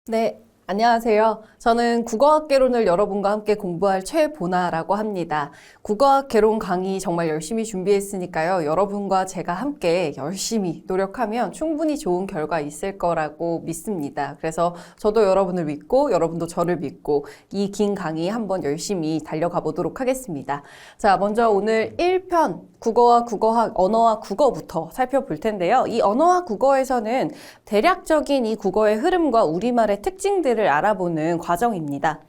네, 안녕하세요. 저는 국어학 개론을 여러분과 함께 공부할 최보나라고 합니다. 국어학 개론 강의 정말 열심히 준비했으니까요. 여러분과 제가 함께 열심히 노력하면 충분히 좋은 결과 있을 거라고 믿습니다. 그래서 저도 여러분을 믿고 여러분도 저를 믿고 이 긴 강의 한번 열심히 달려가 보도록 하겠습니다. 자, 먼저 오늘 1편 국어와 국어학, 언어와 국어부터 살펴볼 텐데요. 이 언어와 국어에서는 대략적인 이 국어의 흐름과 우리말의 특징들을 알아보는 과정입니다.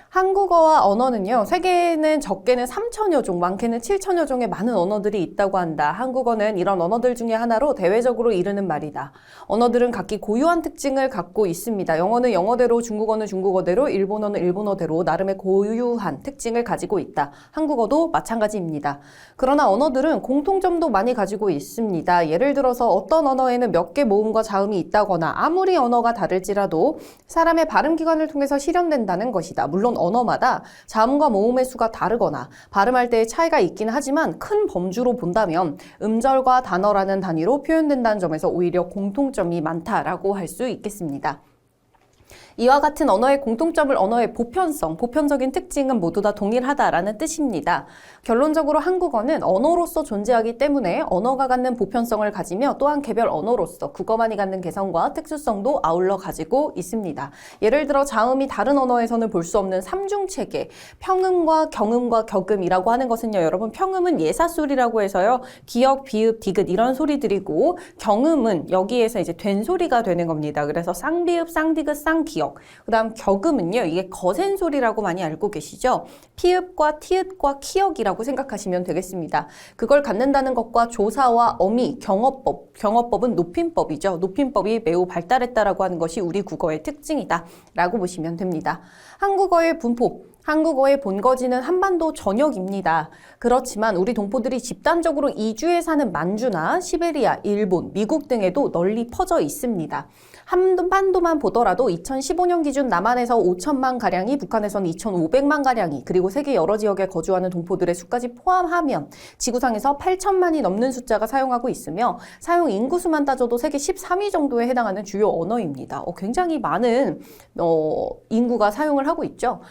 한국어와 언어는요, 세계에는 적게는 3천여 종, 많게는 7천여 종의 많은 언어들이 있다고 한다. 한국어는 이런 언어들 중에 하나로 대외적으로 이르는 말이다. 언어들은 각기 고유한 특징을 갖고 있습니다. 영어는 영어대로, 중국어는 중국어대로, 일본어는 일본어대로 나름의 고유한 특징을 가지고 있다. 한국어도 마찬가지입니다. 그러나 언어들은 공통점도 많이 가지고 있습니다. 예를 들어서 어떤 언어에는 몇 개 모음과 자음이 있다거나 아무리 언어가 다를지라도 사람의 발음기관을 통해서 실현된다는 것이다. 물론 언어마다 자음과 모음의 수가 다르거나 발음할 때의 차이가 있긴 하지만 큰 범주로 본다면 음절과 단어라는 단위로 표현된다는 점에서 오히려 공통점이 많다라고 할 수 있겠습니다. 이와 같은 언어의 공통점을 언어의 보편성, 보편적인 특징은 모두 다 동일하다라는 뜻입니다. 결론적으로 한국어는 언어로서 존재하기 때문에 언어가 갖는 보편성을 가지며 또한 개별 언어로서 국어만이 갖는 개성과 특수성도 아울러 가지고 있습니다. 예를 들어 자음이 다른 언어에서는 볼 수 없는 삼중체계, 평음과 경음과 격음이라고 하는 것은요. 여러분 평음은 예사소리라고 해서요. 기역, 비읍, 디귿 이런 소리들이고 경음은 여기에서 이제 된 소리가 되는 겁니다. 그래서 쌍비읍, 쌍디귿, 쌍기역 그 다음 격음은요. 이게 거센 소리라고 많이 알고 계시죠? 피읍과 티읕과 키역이라고 생각하시면 되겠습니다. 그걸 갖는다는 것과 조사와 어미, 경어법은 높임법이죠. 높임법이 매우 발달했다라고 하는 것이 우리 국어의 특징이다 라고 보시면 됩니다. 한국어의 분포, 한국어의 본거지는 한반도 전역입니다. 그렇지만 우리 동포들이 집단적으로 이주해 사는 만주나 시베리아, 일본, 미국 등에도 널리 퍼져 있습니다. 한반도만 보더라도 2015년 기준 남한에서 5천만 가량이, 북한에서는 2,500만 가량이, 그리고 세계 여러 지역에 거주하는 동포들의 수까지 포함하면 지구상에서 8천만이 넘는 숫자가 사용하고 있으며 사용 인구수만 따져도 세계 13위 정도에 해당하는 주요 언어입니다. 굉장히 많은 인구가 사용을 하고 있죠.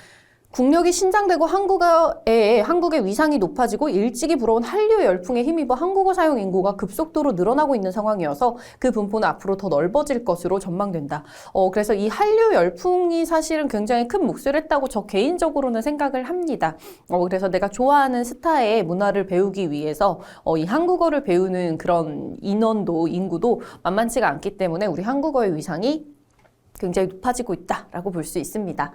국력이 신장되고 한국의 위상이 높아지고 일찍이 불어온 한류 열풍에 힘입어 한국어 사용 인구가 급속도로 늘어나고 있는 상황이어서 그 분포는 앞으로 더 넓어질 것으로 전망된다. 그래서 이 한류 열풍이 사실은 굉장히 큰 몫을 했다고 저 개인적으로는 생각을 합니다. 그래서 내가 좋아하는 스타의 문화를 배우기 위해서 이 한국어를 배우는 그런 인구도 만만치가 않기 때문에 우리 한국어의 위상이 굉장히 높아지고 있다라고 볼 수 있습니다.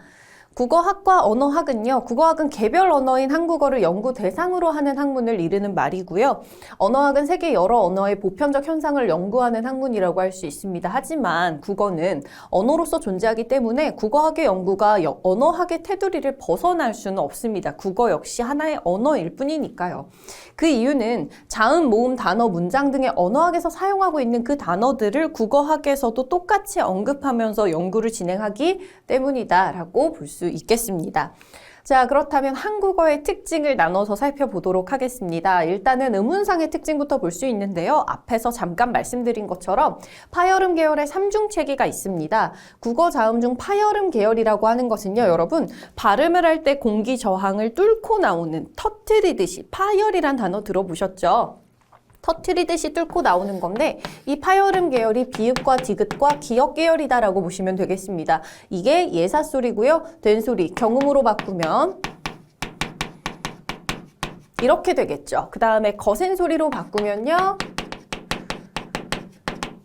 국어학과 언어학은요, 국어학은 개별 언어인 한국어를 연구 대상으로 하는 학문을 이르는 말이고요. 언어학은 세계 여러 언어의 보편적 현상을 연구하는 학문이라고 할 수 있습니다. 하지만 국어는 언어로서 존재하기 때문에 국어학의 연구가 언어학의 테두리를 벗어날 수는 없습니다. 국어 역시 하나의 언어일 뿐이니까요. 그 이유는 자음, 모음, 단어, 문장 등의 언어학에서 사용하고 있는 그 단어들을 국어학에서도 똑같이 언급하면서 연구를 진행하기 때문이다라고 볼 수 있겠습니다. 자, 그렇다면 한국어의 특징을 나눠서 살펴보도록 하겠습니다. 일단은 음운상의 특징부터 볼 수 있는데요. 앞에서 잠깐 말씀드린 것처럼 파열음 계열의 삼중체계가 있습니다. 국어 자음 중 파열음 계열이라고 하는 것은요. 여러분 발음을 할 때 공기 저항을 뚫고 나오는 터트리듯이 파열이란 단어 들어보셨죠? 터트리듯이 뚫고 나오는 건데 이 파열음 계열이 비읍과 디귿과 기역 계열이다라고 보시면 되겠습니다. 이게 예사소리고요. 된 소리, 경음으로 바꾸면 이렇게 되겠죠. 그 다음에 거센 소리로 바꾸면요.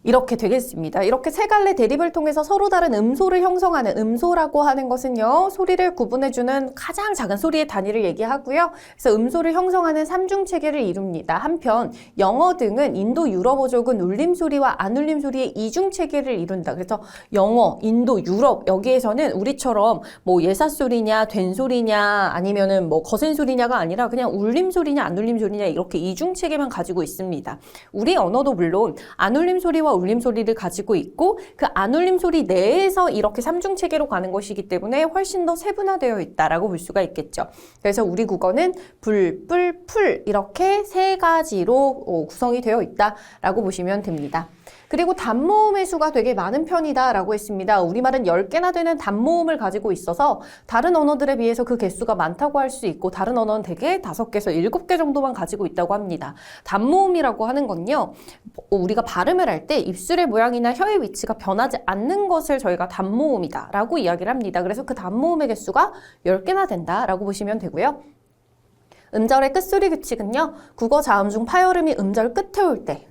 이렇게 되겠습니다. 이렇게 세 갈래 대립을 통해서 서로 다른 음소를 형성하는 음소라고 하는 것은요. 소리를 구분해주는 가장 작은 소리의 단위를 얘기하고요. 그래서 음소를 형성하는 삼중체계를 이룹니다. 한편 영어 등은 인도 유럽어족은 울림소리와 안울림소리의 이중체계를 이룬다. 그래서 영어, 인도, 유럽 여기에서는 우리처럼 뭐 예사소리냐 된소리냐 아니면은 뭐 거센소리냐가 아니라 그냥 울림소리냐 안울림소리냐 이렇게 이중체계만 가지고 있습니다. 우리 언어도 물론 안울림소리와 울림소리를 가지고 있고 그 안울림소리 내에서 이렇게 삼중체계로 가는 것이기 때문에 훨씬 더 세분화되어 있다라고 볼 수가 있겠죠. 그래서 우리 국어는 불, 뿔, 풀 이렇게 세 가지로 구성이 되어 있다라고 보시면 됩니다. 그리고 단모음의 수가 되게 많은 편이다라고 했습니다. 우리말은 10개나 되는 단모음을 가지고 있어서 다른 언어들에 비해서 그 개수가 많다고 할 수 있고 다른 언어는 대개 5개에서 7개 정도만 가지고 있다고 합니다. 단모음이라고 하는 건요. 우리가 발음을 할 때 입술의 모양이나 혀의 위치가 변하지 않는 것을 저희가 단모음이다라고 이야기를 합니다. 그래서 그 단모음의 개수가 10개나 된다라고 보시면 되고요. 음절의 끝소리 규칙은요. 국어 자음 중 파열음이 음절 끝에 올 때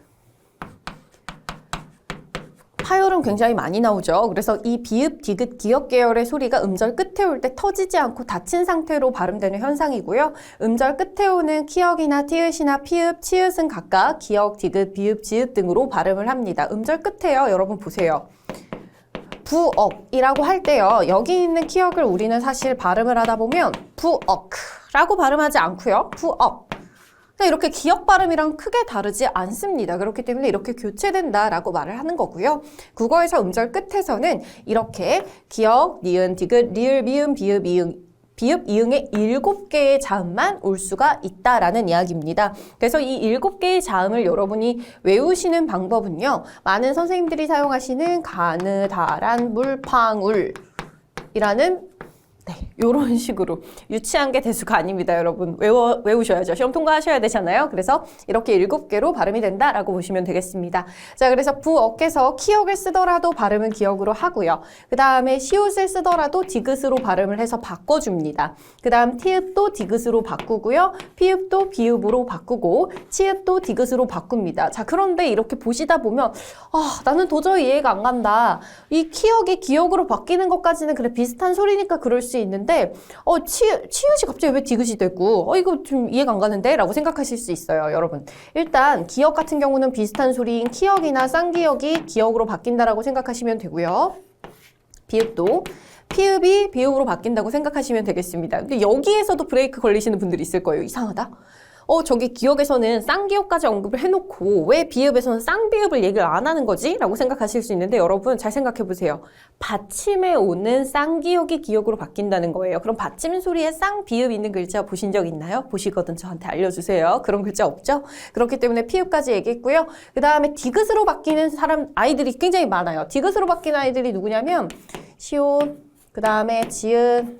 파열음 굉장히 많이 나오죠. 그래서 이 비읍, 디귿, 기역 계열의 소리가 음절 끝에 올 때 터지지 않고 닫힌 상태로 발음되는 현상이고요. 음절 끝에 오는 키역이나 티읕이나 피읍, 치읓은 각각 기역, 디귿, 비읍, 지읒 등으로 발음을 합니다. 음절 끝에요. 여러분 보세요. 부억이라고 할 때요. 여기 있는 키역을 우리는 사실 발음을 하다 보면 부억라고 발음하지 않고요. 부억. 이렇게 기역 발음이랑 크게 다르지 않습니다. 그렇기 때문에 이렇게 교체된다라고 말을 하는 거고요. 국어에서 음절 끝에서는 이렇게 기역, 니은, 디귿, 리을, 미음, 비읍, 이응의 7개의 자음만 올 수가 있다라는 이야기입니다. 그래서 이 7개의 자음을 여러분이 외우시는 방법은요. 많은 선생님들이 사용하시는 가느다란 물방울이라는 이런 식으로 유치한 게 대수가 아닙니다. 여러분 외우셔야죠. 시험 통과하셔야 되잖아요. 그래서 이렇게 7개로 발음이 된다라고 보시면 되겠습니다. 자, 그래서 부억에서 키역을 쓰더라도 발음은 기역으로 하고요. 그 다음에 시옷을 쓰더라도 디귿으로 발음을 해서 바꿔줍니다. 그 다음 티읕도 디귿으로 바꾸고요. 피읕도 비읍으로 바꾸고 치읕도 디귿으로 바꿉니다. 자, 그런데 이렇게 보시다 보면 나는 도저히 이해가 안 간다. 이 키역이 기역으로 바뀌는 것까지는 그래 비슷한 소리니까 그럴 수 있는데 치읓이 갑자기 왜 디귿이 되고 이거 좀 이해가 안 가는데 라고 생각하실 수 있어요. 여러분 일단 기역 같은 경우는 비슷한 소리인 키역이나 쌍기역이 기역으로 바뀐다라고 생각하시면 되고요. 비읍도 피읍이 비읍으로 바뀐다고 생각하시면 되겠습니다. 근데 여기에서도 브레이크 걸리시는 분들이 있을 거예요. 이상하다? 저기 기역에서는 쌍기역까지 언급을 해놓고 왜 비읍에서는 쌍비읍을 얘기를 안 하는 거지? 라고 생각하실 수 있는데 여러분 잘 생각해 보세요. 받침에 오는 쌍기역이 기역으로 바뀐다는 거예요. 그럼 받침 소리에 쌍비읍 있는 글자 보신 적 있나요? 보시거든 저한테 알려주세요. 그런 글자 없죠? 그렇기 때문에 피읍까지 얘기했고요. 그 다음에 디귿으로 바뀌는 아이들이 굉장히 많아요. 디귿으로 바뀌는 아이들이 누구냐면 시옷, 그 다음에 지읒,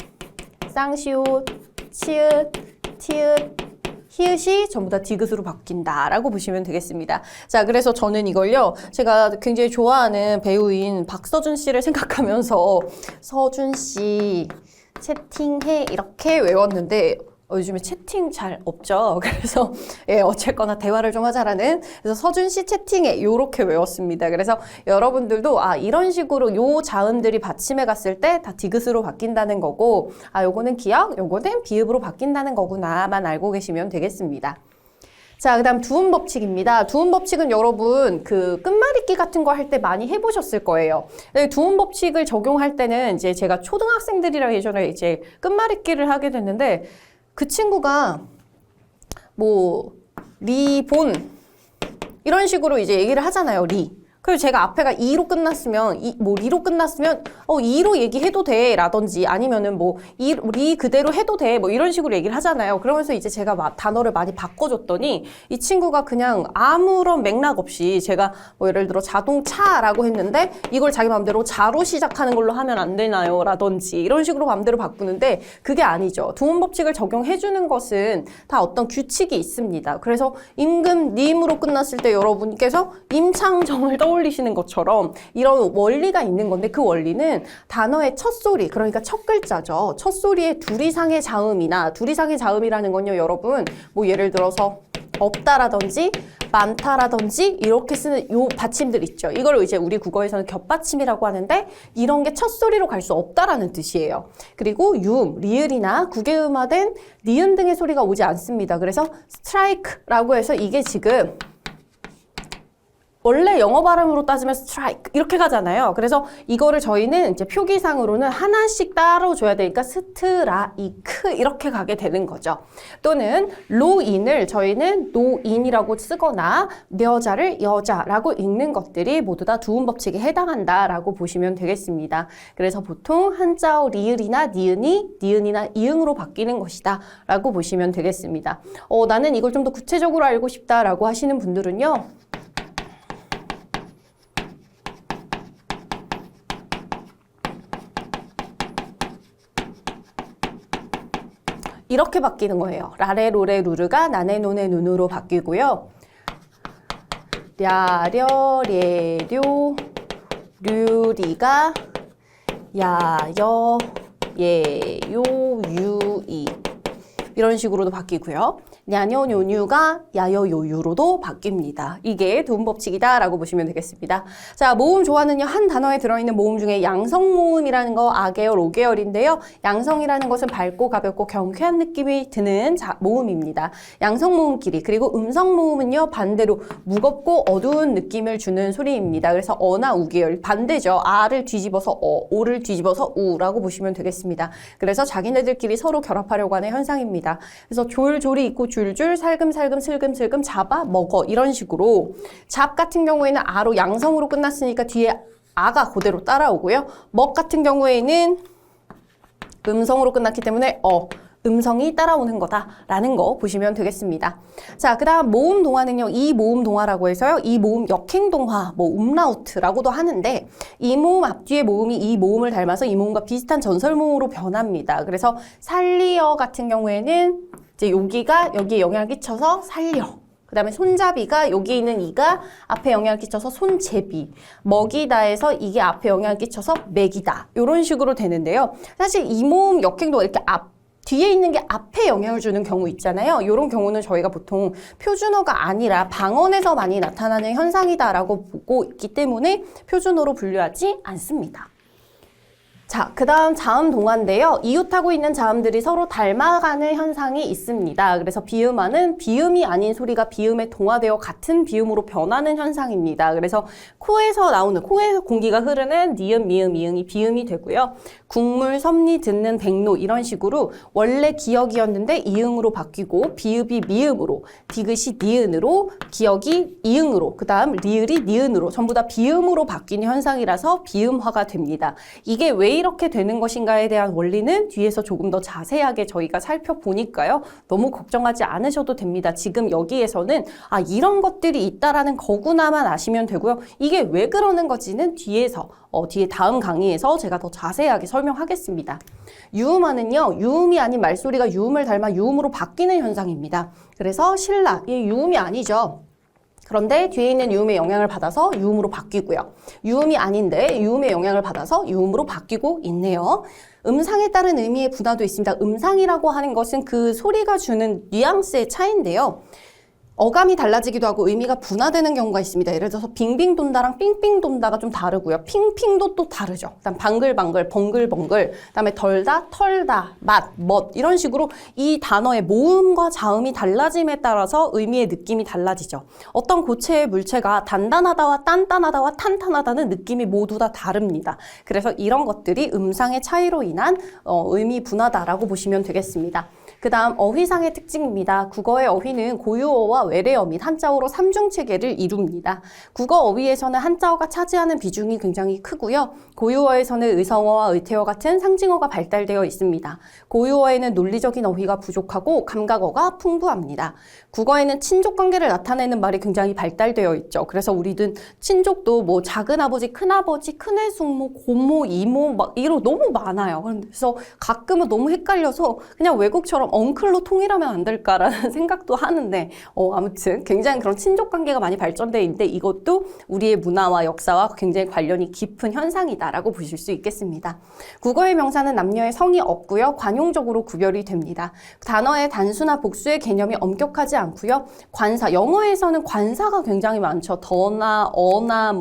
쌍시옷, 치읒, 티읒, 히읗이 전부 다 디귿으로 바뀐다라고 보시면 되겠습니다. 자, 그래서 저는 이걸요. 제가 굉장히 좋아하는 배우인 박서준 씨를 생각하면서 서준 씨 채팅해 이렇게 외웠는데 요즘에 채팅 잘 없죠. 그래서 어쨌거나 대화를 좀 하자라는 그래서 서준 씨 채팅에 이렇게 외웠습니다. 그래서 여러분들도 이런 식으로 요 자음들이 받침에 갔을 때 다 디귿으로 바뀐다는 거고 요거는 기역, 요거는 비읍으로 바뀐다는 거구나만 알고 계시면 되겠습니다. 자, 그 다음 두음 법칙입니다. 두음 법칙은 여러분 그 끝말잇기 같은 거 할 때 많이 해보셨을 거예요. 두음 법칙을 적용할 때는 이제 제가 초등학생들이랑 예전에 이제 끝말잇기를 하게 됐는데 그 친구가 리본 이런 식으로 이제 얘기를 하잖아요. 그리고 제가 앞에가 이로 끝났으면 리로 끝났으면 이로 얘기해도 돼 라든지 아니면은 리 그대로 해도 돼 이런 식으로 얘기를 하잖아요. 그러면서 이제 제가 단어를 많이 바꿔줬더니 이 친구가 그냥 아무런 맥락 없이 제가 예를 들어 자동차라고 했는데 이걸 자기 마음대로 자로 시작하는 걸로 하면 안 되나요? 라든지 이런 식으로 마음대로 바꾸는데 그게 아니죠. 두음 법칙을 적용해주는 것은 다 어떤 규칙이 있습니다. 그래서 임금 님으로 끝났을 때 여러분께서 임창정을 떠올리시는 것처럼 이런 원리가 있는 건데 그 원리는 단어의 첫 소리, 그러니까 첫 글자죠. 첫 소리의 둘 이상의 자음이나 둘 이상의 자음이라는 건요, 여러분 예를 들어서 없다라든지 많다라든지 이렇게 쓰는 요 받침들 있죠. 이걸 이제 우리 국어에서는 겹받침이라고 하는데 이런 게 첫 소리로 갈 수 없다라는 뜻이에요. 그리고 리을이나 구개음화된 니은 등의 소리가 오지 않습니다. 그래서 스트라이크라고 해서 이게 지금 원래 영어 발음으로 따지면 strike 이렇게 가잖아요. 그래서 이거를 저희는 이제 표기상으로는 하나씩 따로 줘야 되니까 스트라이크 이렇게 가게 되는 거죠. 또는 로인을 저희는 노인이라고 쓰거나 여자를 여자라고 읽는 것들이 모두 다 두음 법칙에 해당한다라고 보시면 되겠습니다. 그래서 보통 한자어 리을이나 니은이 니은이나 이응으로 바뀌는 것이다 라고 보시면 되겠습니다. 나는 이걸 좀 더 구체적으로 알고 싶다라고 하시는 분들은요. 이렇게 바뀌는 거예요. 라레 로레 루르가 나네 노네 눈으로 바뀌고요. 랴려 례료 류리가 야여 예요 유이 이런 식으로도 바뀌고요. 냐녀뇨뉴가 야여요유로도 바뀝니다. 이게 도움 법칙이다 라고 보시면 되겠습니다. 자, 모음 조화는요. 한 단어에 들어있는 모음 중에 양성 모음이라는 거 아계열, 오계열인데요. 양성이라는 것은 밝고 가볍고 경쾌한 느낌이 드는 모음입니다. 양성 모음끼리 그리고 음성 모음은요. 반대로 무겁고 어두운 느낌을 주는 소리입니다. 그래서 어나 우계열 반대죠. 아를 뒤집어서 오를 뒤집어서 우라고 보시면 되겠습니다. 그래서 자기네들끼리 서로 결합하려고 하는 현상입니다. 그래서 졸졸이 있고 줄줄 살금살금 슬금슬금 잡아 먹어 이런 식으로 잡 같은 경우에는 아로 양성으로 끝났으니까 뒤에 아가 그대로 따라오고요. 먹 같은 경우에는 음성으로 끝났기 때문에 음성이 따라오는 거다라는 거 보시면 되겠습니다. 자, 그 다음 모음 동화는요. 이 모음 동화라고 해서요. 이 모음 역행 동화, 음라우트라고도 하는데 이 모음 앞뒤의 모음이 이 모음을 닮아서 이 모음과 비슷한 전설 모음으로 변합니다. 그래서 살리어 같은 경우에는 이제 여기가 여기에 영향을 끼쳐서 살려. 그 다음에 손잡이가 여기 있는 이가 앞에 영향을 끼쳐서 손제비. 먹이다에서 이게 앞에 영향을 끼쳐서 먹이다. 이런 식으로 되는데요. 사실 이 모음 역행도 이렇게 뒤에 있는 게 앞에 영향을 주는 경우 있잖아요. 이런 경우는 저희가 보통 표준어가 아니라 방언에서 많이 나타나는 현상이다라고 보고 있기 때문에 표준어로 분류하지 않습니다. 자, 그 다음 자음 동화인데요. 이웃하고 있는 자음들이 서로 닮아가는 현상이 있습니다. 그래서 비음화는 비음이 아닌 소리가 비음에 동화되어 같은 비음으로 변하는 현상입니다. 그래서 코에서 공기가 흐르는 니은, 미음, 이응이 비음이 되고요. 국물, 섭리, 듣는, 백로 이런 식으로 원래 기역이었는데 이응으로 바뀌고 비읍이 미음으로, 디귿이 니은으로, 기역이 이응으로, 그 다음 리을이 니은으로 전부 다 비음으로 바뀌는 현상이라서 비음화가 됩니다. 이게 왜 이렇게 되는 것인가에 대한 원리는 뒤에서 조금 더 자세하게 저희가 살펴보니까요. 너무 걱정하지 않으셔도 됩니다. 지금 여기에서는 이런 것들이 있다라는 거구나만 아시면 되고요. 이게 왜 그러는 건지는 뒤에 다음 강의에서 제가 더 자세하게 설명하겠습니다. 유음화는요. 유음이 아닌 말소리가 유음을 닮아 유음으로 바뀌는 현상입니다. 그래서 신라, 이 유음이 아니죠. 그런데 뒤에 있는 유음의 영향을 받아서 유음으로 바뀌고요. 유음이 아닌데 유음의 영향을 받아서 유음으로 바뀌고 있네요. 음상에 따른 의미의 분화도 있습니다. 음상이라고 하는 것은 그 소리가 주는 뉘앙스의 차이인데요. 어감이 달라지기도 하고 의미가 분화되는 경우가 있습니다. 예를 들어서 빙빙 돈다랑 삥삥 돈다가 좀 다르고요. 핑핑도 또 다르죠. 그다음 방글방글, 벙글벙글, 그다음에 덜다, 털다, 맛, 멋 이런 식으로 이 단어의 모음과 자음이 달라짐에 따라서 의미의 느낌이 달라지죠. 어떤 고체의 물체가 단단하다와 단단하다와 탄탄하다는 느낌이 모두 다 다릅니다. 그래서 이런 것들이 음상의 차이로 인한 의미 분화다라고 보시면 되겠습니다. 그 다음 어휘상의 특징입니다. 국어의 어휘는 고유어와 외래어 및 한자어로 삼중체계를 이룹니다. 국어 어휘에서는 한자어가 차지하는 비중이 굉장히 크고요. 고유어에서는 의성어와 의태어 같은 상징어가 발달되어 있습니다. 고유어에는 논리적인 어휘가 부족하고 감각어가 풍부합니다. 국어에는 친족관계를 나타내는 말이 굉장히 발달되어 있죠. 그래서 우리는 친족도 작은아버지, 큰아버지, 큰애숙모, 고모, 이모 이런 너무 많아요. 그래서 가끔은 너무 헷갈려서 그냥 외국처럼 엉클로 통일하면 안 될까라는 생각도 하는데 아무튼 굉장히 그런 친족관계가 많이 발전되어 있는데 이것도 우리의 문화와 역사와 굉장히 관련이 깊은 현상이다라고 보실 수 있겠습니다. 국어의 명사는 남녀의 성이 없고요. 관용적으로 구별이 됩니다. 단어의 단수나 복수의 개념이 엄격하지 않고요. 관사, 영어에서는 관사가 굉장히 많죠. 더나, 어나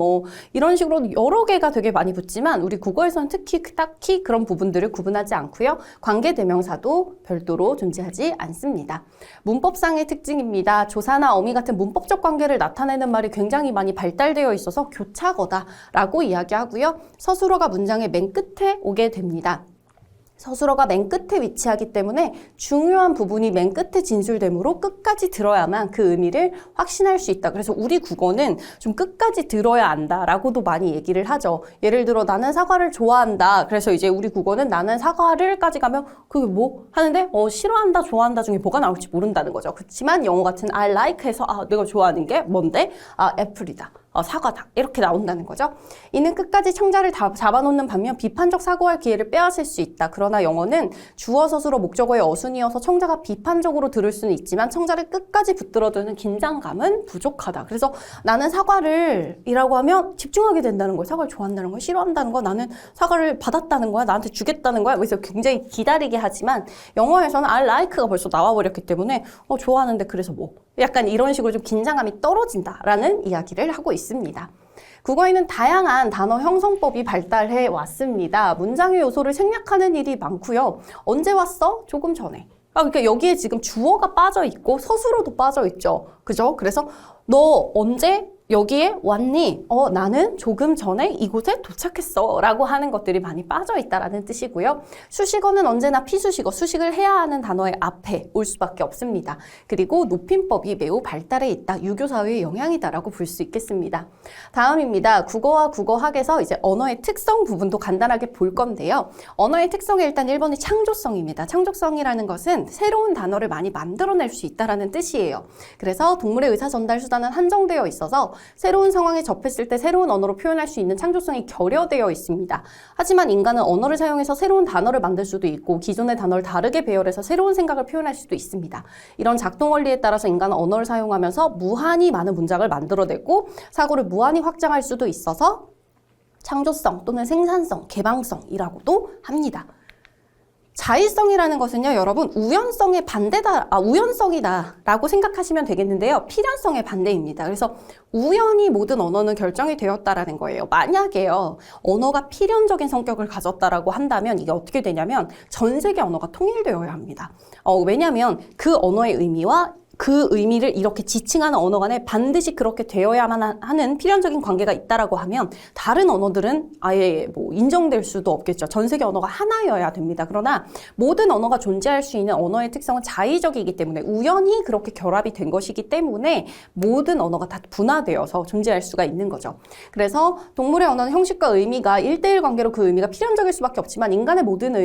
이런 식으로 여러 개가 되게 많이 붙지만 우리 국어에서는 특히 딱히 그런 부분들을 구분하지 않고요. 관계대명사도 별도로 존재하지 않습니다. 문법상의 특징입니다. 조사나 어미 같은 문법적 관계를 나타내는 말이 굉장히 많이 발달되어 있어서 교차어다라고 이야기하고요. 서술어가 문장의 맨 끝에 오게 됩니다. 서술어가 맨 끝에 위치하기 때문에 중요한 부분이 맨 끝에 진술되므로 끝까지 들어야만 그 의미를 확신할 수 있다. 그래서 우리 국어는 좀 끝까지 들어야 한다라고도 많이 얘기를 하죠. 예를 들어 나는 사과를 좋아한다. 그래서 이제 우리 국어는 나는 사과를까지 가면 그게 뭐? 하는데 싫어한다, 좋아한다 중에 뭐가 나올지 모른다는 거죠. 그렇지만 영어 같은 I like에서 내가 좋아하는 게 뭔데? 애플이다. 사과다. 이렇게 나온다는 거죠. 이는 끝까지 청자를 잡아놓는 반면 비판적 사고할 기회를 빼앗을 수 있다. 그러나 영어는 주어 서술어 목적어의 어순이어서 청자가 비판적으로 들을 수는 있지만 청자를 끝까지 붙들어두는 긴장감은 부족하다. 그래서 나는 사과를 이라고 하면 집중하게 된다는 거예요. 사과를 좋아한다는 거야, 싫어한다는 거야, 나는 사과를 받았다는 거야, 나한테 주겠다는 거야. 그래서 굉장히 기다리게 하지만 영어에서는 I like가 벌써 나와버렸기 때문에 좋아하는데 그래서 뭐 약간 이런 식으로 좀 긴장감이 떨어진다라는 이야기를 하고 있습니다. 국어에는 다양한 단어 형성법이 발달해 왔습니다. 문장의 요소를 생략하는 일이 많고요. 언제 왔어? 조금 전에. 그러니까 여기에 지금 주어가 빠져 있고 서술어도 빠져 있죠. 그죠? 그래서 너 언제 여기에 왔니? 나는 조금 전에 이곳에 도착했어 라고 하는 것들이 많이 빠져 있다라는 뜻이고요. 수식어는 언제나 피수식어, 수식을 해야 하는 단어의 앞에 올 수밖에 없습니다. 그리고 높임법이 매우 발달해 있다. 유교사회의 영향이다라고 볼 수 있겠습니다. 다음입니다. 국어와 국어학에서 이제 언어의 특성 부분도 간단하게 볼 건데요. 언어의 특성이 일단 1번이 창조성입니다. 창조성이라는 것은 새로운 단어를 많이 만들어낼 수 있다라는 뜻이에요. 그래서 동물의 의사 전달 수단은 한정되어 있어서 새로운 상황에 접했을 때 새로운 언어로 표현할 수 있는 창조성이 결여되어 있습니다. 하지만 인간은 언어를 사용해서 새로운 단어를 만들 수도 있고 기존의 단어를 다르게 배열해서 새로운 생각을 표현할 수도 있습니다. 이런 작동 원리에 따라서 인간은 언어를 사용하면서 무한히 많은 문장을 만들어내고 사고를 무한히 확장할 수도 있어서 창조성 또는 생산성, 개방성이라고도 합니다. 자의성이라는 것은요, 여러분, 우연성의 반대다, 우연성이다 라고 생각하시면 되겠는데요. 필연성의 반대입니다. 그래서 우연히 모든 언어는 결정이 되었다라는 거예요. 만약에요, 언어가 필연적인 성격을 가졌다라고 한다면 이게 어떻게 되냐면 전 세계 언어가 통일되어야 합니다. 왜냐하면 그 언어의 의미와 그 의미를 이렇게 지칭하는 언어 간에 반드시 그렇게 되어야만 하는 필연적인 관계가 있다라고 하면 다른 언어들은 아예 뭐 인정될 수도 없겠죠. 전 세계 언어가 하나여야 됩니다. 그러나 모든 언어가 존재할 수 있는 언어의 특성은 자의적이기 때문에 우연히 그렇게 결합이 된 것이기 때문에 모든 언어가 다 분화되어서 존재할 수가 있는 거죠. 그래서 동물의 언어는 형식과 의미가 1대1 관계로 그 의미가 필연적일 수밖에 없지만 인간의 모든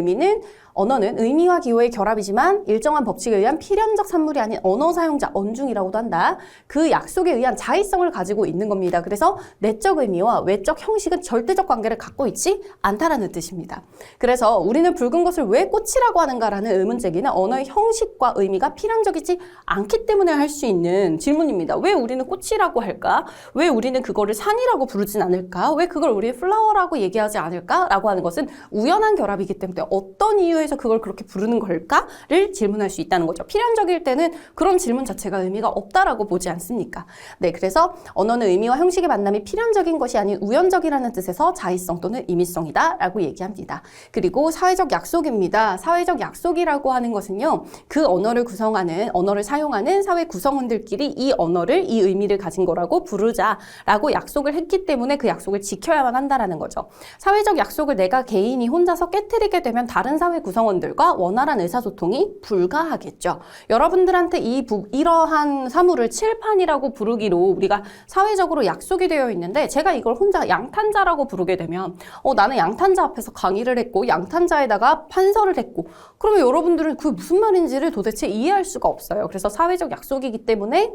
언어는 의미와 기호의 결합이지만 일정한 법칙에 의한 필연적 산물이 아닌 언어 사용자, 언중이라고도 한다. 그 약속에 의한 자의성을 가지고 있는 겁니다. 그래서 내적 의미와 외적 형식은 절대적 관계를 갖고 있지 않다라는 뜻입니다. 그래서 우리는 붉은 것을 왜 꽃이라고 하는가라는 의문 제기는 언어의 형식과 의미가 필연적이지 않기 때문에 할 수 있는 질문입니다. 왜 우리는 꽃이라고 할까? 왜 우리는 그거를 산이라고 부르진 않을까? 왜 그걸 우리 플라워라고 얘기하지 않을까? 라고 하는 것은 우연한 결합이기 때문에 어떤 이유에서 그걸 그렇게 부르는 걸까를 질문할 수 있다는 거죠. 필연적일 때는 그런 질문 자체가 의미가 없다라고 보지 않습니까? 네, 그래서 언어는 의미와 형식의 만남이 필연적인 것이 아닌 우연적이라는 뜻에서 자의성 또는 임의성이다 라고 얘기합니다. 그리고 사회적 약속입니다. 사회적 약속이라고 하는 것은요, 그 언어를 사용하는 사회 구성원들끼리 이 언어를, 이 의미를 가진 거라고 부르자라고 약속을 했기 때문에 그 약속을 지켜야만 한다라는 거죠. 사회적 약속을 내가 개인이 혼자서 깨트리게 되면 다른 사회 구성원들과 원활한 의사소통이 불가하겠죠. 여러분들한테 이러한 사물을 칠판이라고 부르기로 우리가 사회적으로 약속이 되어 있는데 제가 이걸 혼자 양탄자라고 부르게 되면 나는 양탄자 앞에서 강의를 했고 양탄자에다가 판서를 했고 그러면 여러분들은 그게 무슨 말인지를 도대체 이해할 수가 없어요. 그래서 사회적 약속이기 때문에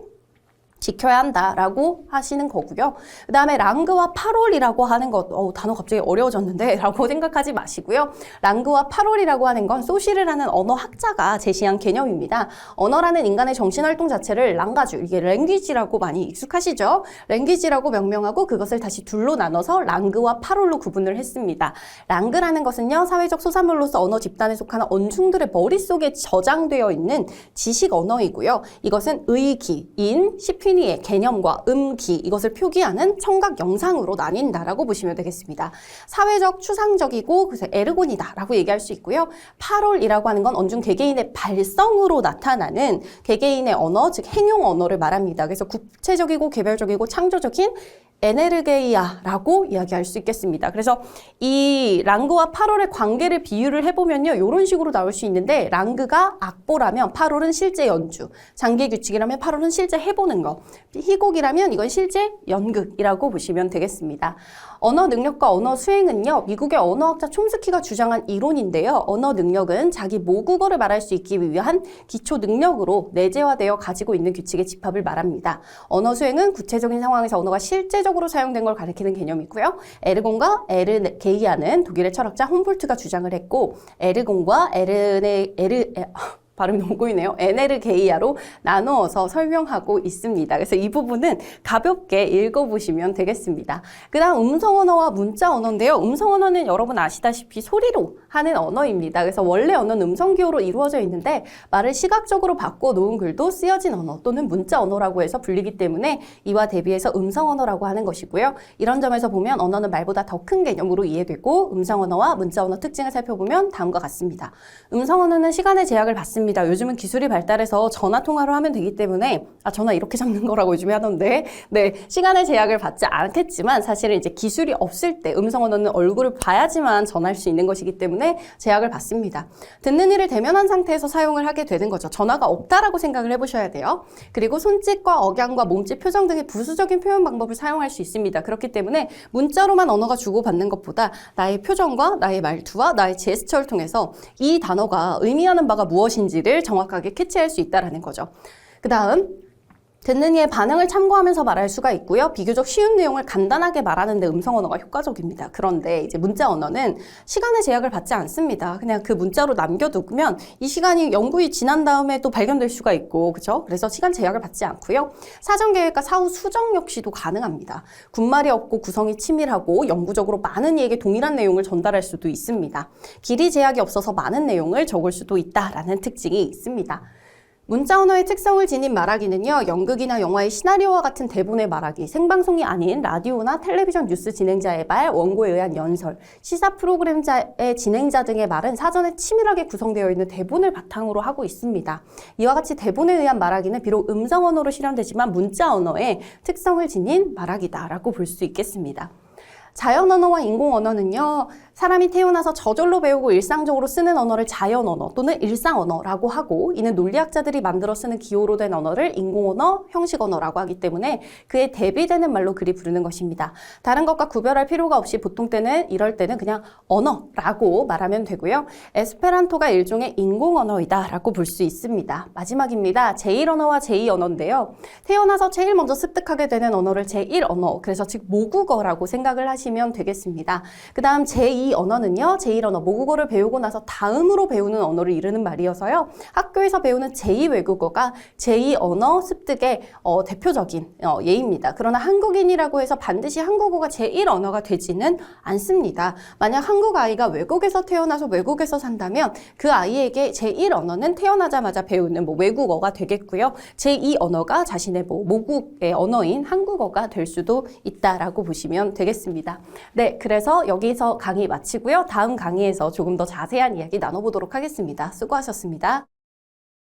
지켜야 한다라고 하시는 거고요. 그 다음에 랑그와 파롤이라고 하는 것, 단어 갑자기 어려워졌는데 라고 생각하지 마시고요. 랑그와 파롤이라고 하는 건 소시르라는 언어학자가 제시한 개념입니다. 언어라는 인간의 정신활동 자체를 랑가주, 이게 랭귀지라고 많이 익숙하시죠? 랭귀지라고 명명하고 그것을 다시 둘로 나눠서 랑그와 파롤로 구분을 했습니다. 랑그라는 것은요, 사회적 소산물로서 언어 집단에 속하는 언중들의 머릿속에 저장되어 있는 지식 언어이고요. 이것은 의기, 시피니의 개념과 기, 이것을 표기하는 청각 영상으로 나뉜다라고 보시면 되겠습니다. 사회적, 추상적이고 그래서 에르곤이다라고 얘기할 수 있고요. 파롤이라고 하는 건 언중 개개인의 발성으로 나타나는 개개인의 언어, 즉 행용 언어를 말합니다. 그래서 구체적이고 개별적이고 창조적인 에네르게이아라고 이야기할 수 있겠습니다. 그래서 이 랑그와 파롤의 관계를 비유를 해보면요, 이런 식으로 나올 수 있는데 랑그가 악보라면 파롤은 실제 연주, 장기 규칙이라면 파롤은 실제 해보는 거, 희곡이라면 이건 실제 연극이라고 보시면 되겠습니다. 언어 능력과 언어 수행은요, 미국의 언어학자 촘스키가 주장한 이론인데요. 언어 능력은 자기 모국어를 말할 수 있기 위한 기초 능력으로 내재화되어 가지고 있는 규칙의 집합을 말합니다. 언어 수행은 구체적인 상황에서 언어가 실제적으로 사용된 걸 가리키는 개념이고요. 에르곤과 에르게이아는 독일의 철학자 홈볼트가 주장을 했고, 에르곤과 발음이 너무 꼬이네요. 에네르게이아로 나누어서 설명하고 있습니다. 그래서 이 부분은 가볍게 읽어보시면 되겠습니다. 그 다음 음성언어와 문자언어인데요. 음성언어는 여러분 아시다시피 소리로 하는 언어입니다. 그래서 원래 언어는 음성기호로 이루어져 있는데 말을 시각적으로 바꿔놓은 글도 쓰여진 언어 또는 문자언어라고 해서 불리기 때문에 이와 대비해서 음성언어라고 하는 것이고요. 이런 점에서 보면 언어는 말보다 더 큰 개념으로 이해되고 음성언어와 문자언어 특징을 살펴보면 다음과 같습니다. 음성언어는 시간의 제약을 받습니다. 요즘은 기술이 발달해서 전화 통화로 하면 되기 때문에 전화 이렇게 잡는 거라고 요즘에 하던데 네, 시간의 제약을 받지 않겠지만 사실은 이제 기술이 없을 때 음성 언어는 얼굴을 봐야지만 전할 수 있는 것이기 때문에 제약을 받습니다. 듣는 이를 대면한 상태에서 사용을 하게 되는 거죠. 전화가 없다라고 생각을 해보셔야 돼요. 그리고 손짓과 억양과 몸짓, 표정 등의 부수적인 표현 방법을 사용할 수 있습니다. 그렇기 때문에 문자로만 언어가 주고받는 것보다 나의 표정과 나의 말투와 나의 제스처를 통해서 이 단어가 의미하는 바가 무엇인지를 정확하게 캐치할 수 있다는 거죠. 그 다음 듣는 이의 반응을 참고하면서 말할 수가 있고요. 비교적 쉬운 내용을 간단하게 말하는 데 음성 언어가 효과적입니다. 그런데 이제 문자 언어는 시간의 제약을 받지 않습니다. 그냥 그 문자로 남겨두면 이 시간이 영구히 지난 다음에 또 발견될 수가 있고, 그렇죠? 그래서 시간 제약을 받지 않고요. 사전 계획과 사후 수정 역시도 가능합니다. 군말이 없고 구성이 치밀하고 영구적으로 많은 이에게 동일한 내용을 전달할 수도 있습니다. 길이 제약이 없어서 많은 내용을 적을 수도 있다라는 특징이 있습니다. 문자 언어의 특성을 지닌 말하기는요, 연극이나 영화의 시나리오와 같은 대본의 말하기, 생방송이 아닌 라디오나 텔레비전 뉴스 진행자의 말, 원고에 의한 연설, 시사 프로그램의 진행자 등의 말은 사전에 치밀하게 구성되어 있는 대본을 바탕으로 하고 있습니다. 이와 같이 대본에 의한 말하기는 비록 음성 언어로 실현되지만 문자 언어의 특성을 지닌 말하기다라고 볼 수 있겠습니다. 자연 언어와 인공 언어는요, 사람이 태어나서 저절로 배우고 일상적으로 쓰는 언어를 자연 언어 또는 일상 언어라고 하고, 이는 논리학자들이 만들어 쓰는 기호로 된 언어를 인공 언어, 형식 언어라고 하기 때문에 그에 대비되는 말로 그리 부르는 것입니다. 다른 것과 구별할 필요가 없이 보통 때는 이럴 때는 그냥 언어라고 말하면 되고요. 에스페란토가 일종의 인공 언어이다라고 볼 수 있습니다. 마지막입니다. 제1언어와 제2언어인데요. 태어나서 제일 먼저 습득하게 되는 언어를 제1언어, 그래서 즉 모국어라고 생각을 하시면 되겠습니다. 그 다음 제2 언어는요, 제1언어, 모국어를 배우고 나서 다음으로 배우는 언어를 이르는 말이어서요, 학교에서 배우는 제2 외국어가 제2언어 습득의 대표적인 예입니다. 그러나 한국인이라고 해서 반드시 한국어가 제1언어가 되지는 않습니다. 만약 한국 아이가 외국에서 태어나서 외국에서 산다면 그 아이에게 제1언어는 태어나자마자 배우는 외국어가 되겠고요. 제2언어가 자신의 모국의 언어인 한국어가 될 수도 있다라고 보시면 되겠습니다. 네, 그래서 여기서 강의 마치고요. 다음 강의에서 조금 더 자세한 이야기 나눠보도록 하겠습니다. 수고하셨습니다.